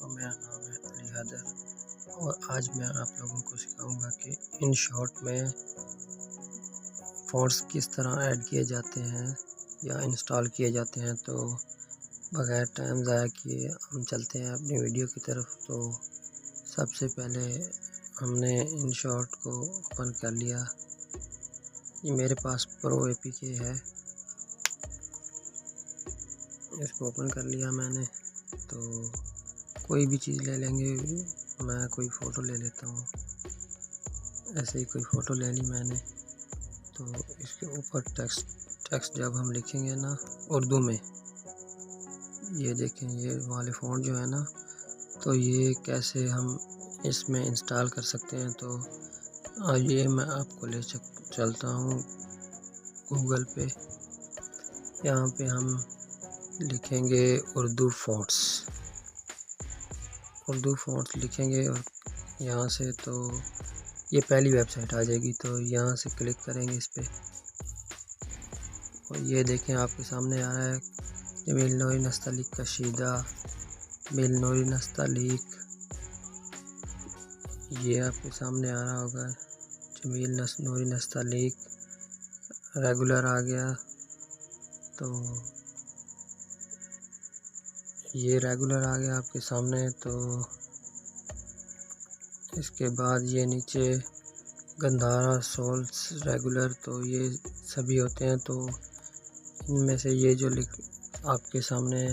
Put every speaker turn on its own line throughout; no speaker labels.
वालेकुम, मेरा नाम है अली हैदर और आज मैं आप लोगों को सिखाऊंगा कि InShot में फ़ॉन्ट्स किस तरह ऐड किए जाते हैं या इंस्टॉल किए जाते हैं। तो बगैर टाइम ज़ाया किए हम चलते हैं अपनी वीडियो की तरफ। तो सबसे पहले हमने InShot को ओपन कर लिया। ये मेरे पास प्रो APK है, इसको ओपन कर लिया मैंने। तो कोई भी चीज़ ले लेंगे, मैं कोई फ़ोटो ले लेता हूँ। ऐसे ही कोई फ़ोटो ले ली मैंने। तो इसके ऊपर टेक्स्ट जब हम लिखेंगे ना उर्दू में, ये देखें ये वाले फ़ॉन्ट जो है ना, तो ये कैसे हम इसमें इंस्टॉल कर सकते हैं। तो ये मैं आपको ले चलता हूँ गूगल पे। यहाँ पे हम लिखेंगे उर्दू फ़ॉन्ट्स लिखेंगे और यहाँ से तो ये पहली वेबसाइट आ जाएगी। तो यहाँ से क्लिक करेंगे इस पर और ये देखें आपके सामने आ रहा है जमील नूरी नस्तलीक कशीदा, जमील नूरी नस्तलीक, ये आपके सामने आ रहा होगा। जमील नूरी नस्तलीक रेगुलर आ गया। तो ये रेगुलर आ गया आपके सामने। तो इसके बाद ये नीचे गंधारा सोल्स रेगुलर, तो ये सभी होते हैं। तो इनमें से ये जो आपके सामने,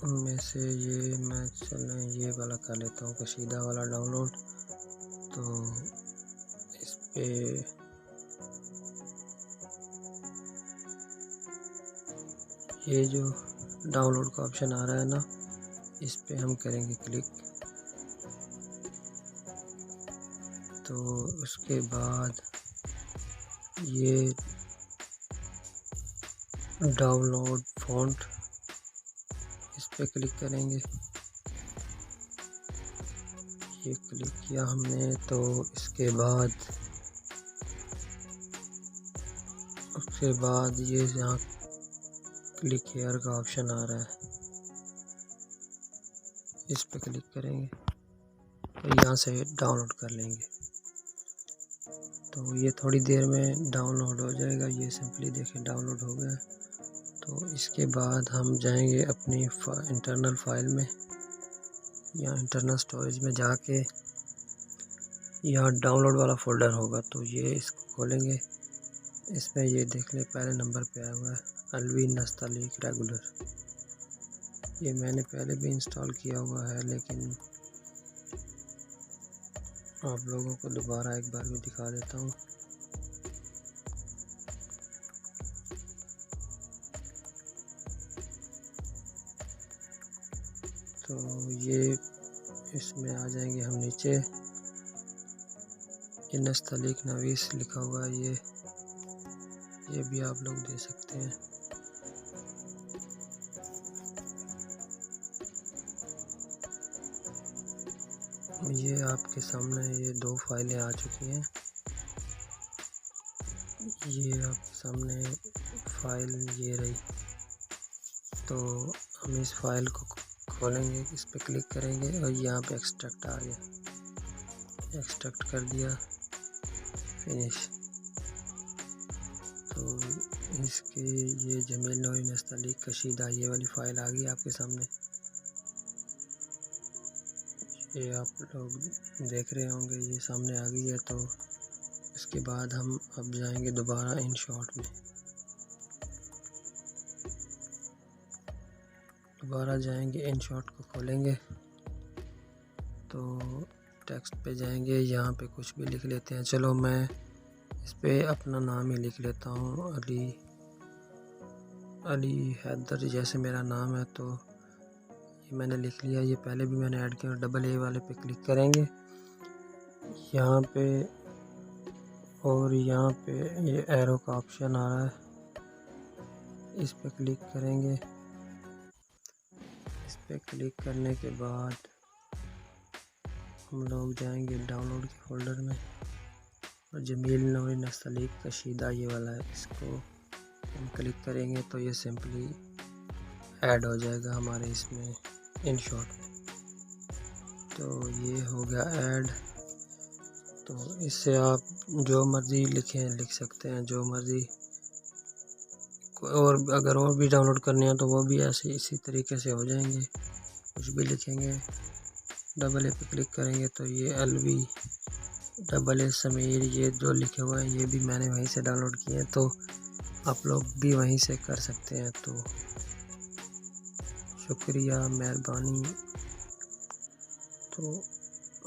उनमें से ये मैं ये वाला कर लेता हूँ, कशीदा वाला डाउनलोड। तो इस पे ये जो डाउनलोड का ऑप्शन आ रहा है ना, इस पे हम करेंगे क्लिक। तो उसके बाद ये डाउनलोड फ़ॉन्ट, इस पे क्लिक करेंगे। ये क्लिक किया हमने। तो उसके बाद ये यहाँ क्लिक हेयर का ऑप्शन आ रहा है, इस पे क्लिक करेंगे तो यहाँ से डाउनलोड कर लेंगे। तो ये थोड़ी देर में डाउनलोड हो जाएगा। ये सिंपली देखें डाउनलोड हो गया। तो इसके बाद हम जाएंगे अपनी इंटरनल फाइल में या इंटरनल स्टोरेज में जाके, यहाँ डाउनलोड वाला फ़ोल्डर होगा। तो ये इसको खोलेंगे। इसमें ये देख लें पहले नंबर पे आया हुआ है अलवी नस्तलीक रेगुलर। ये मैंने पहले भी इंस्टॉल किया हुआ है, लेकिन आप लोगों को दोबारा एक बार भी दिखा देता हूँ। तो ये इसमें आ जाएंगे हम नीचे, ये नस्तलीक नवीस लिखा हुआ है, ये भी आप लोग दे सकते हैं। ये आपके सामने ये दो फाइलें आ चुकी हैं। ये आपके सामने फाइल ये रही। तो हम इस फाइल को खोलेंगे, इस पर क्लिक करेंगे और यहाँ पे एक्सट्रैक्ट आ गया, एक्सट्रैक्ट कर दिया, फिनिश। तो इसके ये जमील नूरी नस्तलीक कशीदा ये वाली फ़ाइल आ गई आपके सामने। ये आप लोग देख रहे होंगे, ये सामने आ गई है। तो इसके बाद हम अब जाएंगे दोबारा InShot में, दोबारा जाएंगे InShot को खोलेंगे। तो टेक्स्ट पे जाएंगे, यहाँ पे कुछ भी लिख लेते हैं। चलो मैं इस पे अपना नाम ही लिख लेता हूँ, अली हैदर जैसे मेरा नाम है। तो ये मैंने लिख लिया, ये पहले भी मैंने ऐड किया। डबल ए वाले पे क्लिक करेंगे यहाँ पे, और यहाँ पे ये एरो का ऑप्शन आ रहा है, इस पे क्लिक करेंगे। इस पे क्लिक करने के बाद हम लोग जाएंगे डाउनलोड के फ़ोल्डर में और जमील नूरी नस्तलीक कशीदा ये वाला है, इसको हम क्लिक करेंगे। तो ये सिंपली ऐड हो जाएगा हमारे इसमें इन शॉट में। तो ये हो गया ऐड। तो इससे आप जो मर्ज़ी लिख सकते हैं, जो मर्ज़ी। और अगर और भी डाउनलोड करने हैं तो वो भी ऐसे इसी तरीके से हो जाएंगे। कुछ भी लिखेंगे, डबल ए पे क्लिक करेंगे तो ये LV डबल ए समीर ये जो लिखे हुए हैं ये भी मैंने वहीं से डाउनलोड किए हैं, तो आप लोग भी वहीं से कर सकते हैं। तो शुक्रिया, मेहरबानी। तो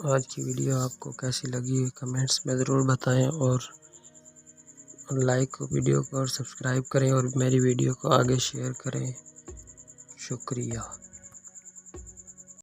आज की वीडियो आपको कैसी लगी कमेंट्स में ज़रूर बताएं, और लाइक वीडियो को और सब्सक्राइब करें और मेरी वीडियो को आगे शेयर करें। शुक्रिया।